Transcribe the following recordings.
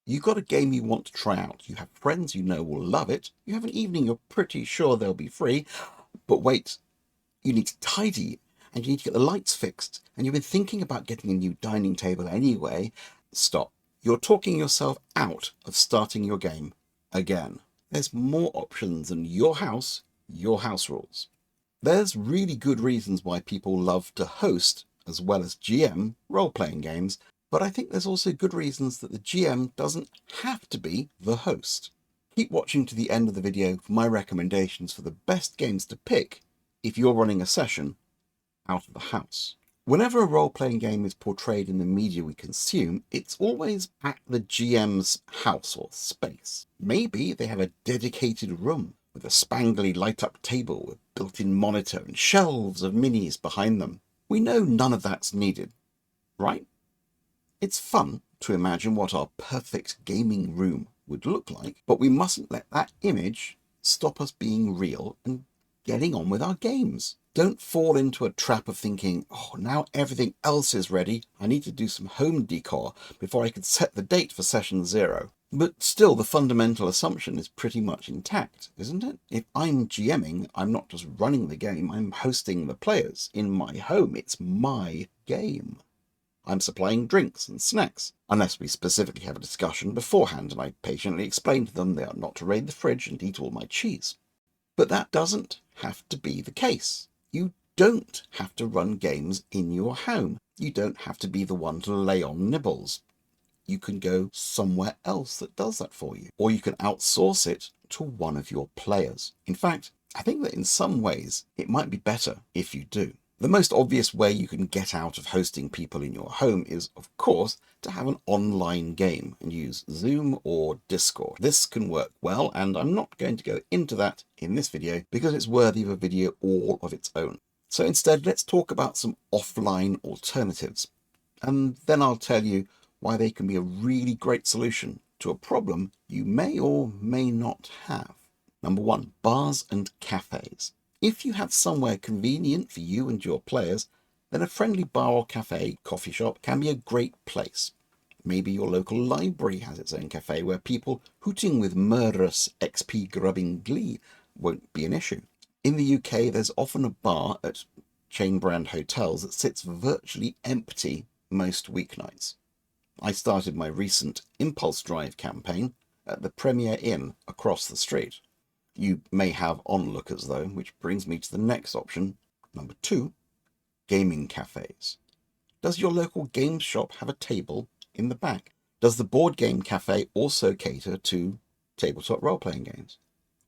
You got a game you want to try out. You have friends you know will love it. You have an evening you're pretty sure they'll be free. But wait, you need to tidy and you need to get the lights fixed. And you've been thinking about getting a new dining table anyway. Stop. You're talking yourself out of starting your game again. There's more options than your house rules. There's really good reasons why people love to host as well as GM role-playing games, but I think there's also good reasons that the GM doesn't have to be the host. Keep watching to the end of the video for my recommendations for the best games to pick if you're running a session out of the house. Whenever a role-playing game is portrayed in the media we consume, it's always at the GM's house or space. Maybe they have a dedicated room with a spangly light-up table with built-in monitor and shelves of minis behind them. We know none of that's needed, right? It's fun to imagine what our perfect gaming room would look like, but we mustn't let that image stop us being real and getting on with our games. Don't fall into a trap of thinking, oh, now everything else is ready, I need to do some home decor before I can set the date for session 0. But still, the fundamental assumption is pretty much intact, isn't it? If I'm GMing, I'm not just running the game, I'm hosting the players in my home. It's my game. I'm supplying drinks and snacks, unless we specifically have a discussion beforehand and I patiently explain to them they are not to raid the fridge and eat all my cheese. But that doesn't have to be the case. You don't have to run games in your home. You don't have to be the one to lay on nibbles. You can go somewhere else that does that for you, or you can outsource it to one of your players. In fact, I think that in some ways it might be better if you do. The most obvious way you can get out of hosting people in your home is, of course, to have an online game and use Zoom or Discord. This can work well, and I'm not going to go into that in this video because it's worthy of a video all of its own. So instead, let's talk about some offline alternatives, and then I'll tell you why they can be a really great solution to a problem you may or may not have. Number 1, bars and cafes. If you have somewhere convenient for you and your players, then a friendly bar or cafe, coffee shop can be a great place. Maybe your local library has its own cafe where people hooting with murderous XP grubbing glee won't be an issue. In the UK, there's often a bar at chain brand hotels that sits virtually empty most weeknights. I started my recent Impulse Drive campaign at the Premier Inn across the street. You may have onlookers though, which brings me to the next option. Number 2, gaming cafes. Does your local games shop have a table in the back? Does the board game cafe also cater to tabletop role-playing games?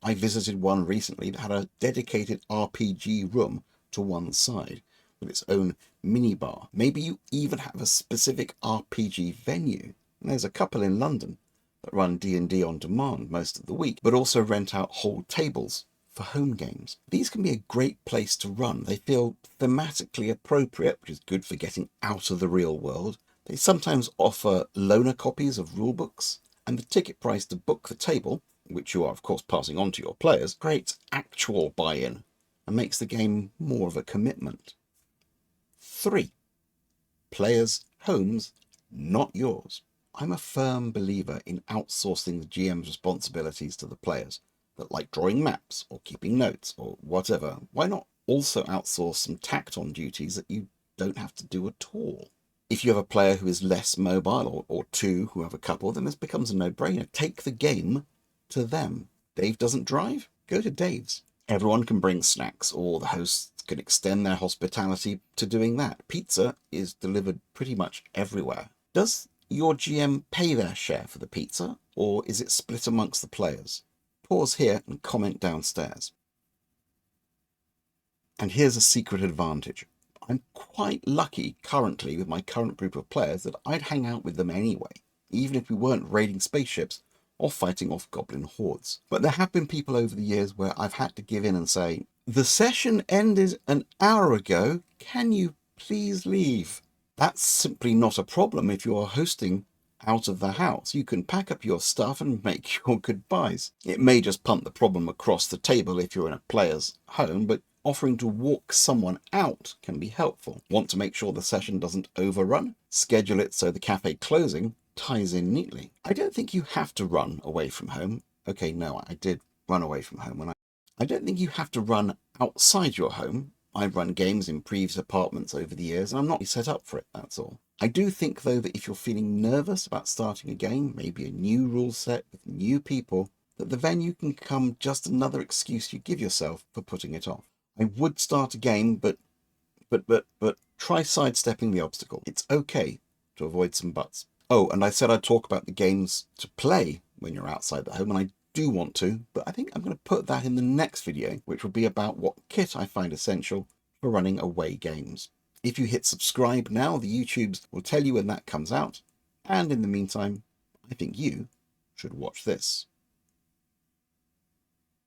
I visited one recently that had a dedicated RPG room to one side with its own minibar. Maybe you even have a specific RPG venue. And there's a couple in London that run D&D on demand most of the week, but also rent out whole tables for home games. These can be a great place to run. They feel thematically appropriate, which is good for getting out of the real world. They sometimes offer loaner copies of rulebooks, and the ticket price to book the table, which you are of course passing on to your players, creates actual buy-in and makes the game more of a commitment. 3, players' homes, not yours. I'm a firm believer in outsourcing the GM's responsibilities to the players that like drawing maps or keeping notes or whatever. Why not also outsource some tacked-on duties that you don't have to do at all? If you have a player who is less mobile, or 2 who have a couple, then this becomes a no-brainer. Take the game to them. Dave doesn't drive? Go to Dave's. Everyone can bring snacks, or the hosts can extend their hospitality to doing that. Pizza is delivered pretty much everywhere. Does your GM pay their share for the pizza, or is it split amongst the players? Pause here and comment downstairs. And here's a secret advantage. I'm quite lucky currently with my current group of players that I'd hang out with them anyway, even if we weren't raiding spaceships or fighting off goblin hordes. But there have been people over the years where I've had to give in and say, the session ended an hour ago, can you please leave? That's simply not a problem if you are hosting out of the house. You can pack up your stuff and make your goodbyes. It may just punt the problem across the table if you're in a player's home, but offering to walk someone out can be helpful. Want to make sure the session doesn't overrun? Schedule it so the cafe closing ties in neatly. I don't think you have to run away from home. Okay, no, I did run away from home when I don't think you have to run outside your home. I've run games in previous apartments over the years, and I'm not set up for it, that's all. I do think, though, that if you're feeling nervous about starting a game, maybe a new rule set with new people, that the venue can become just another excuse you give yourself for putting it off. I would start a game, but try sidestepping the obstacle. It's okay to avoid some buts. Oh, and I said I'd talk about the games to play when you're outside the home, and I do want to, but I think I'm going to put that in the next video, which will be about what kit I find essential for running away games. If you hit subscribe now, the YouTubes will tell you when that comes out, and in the meantime, I think you should watch this.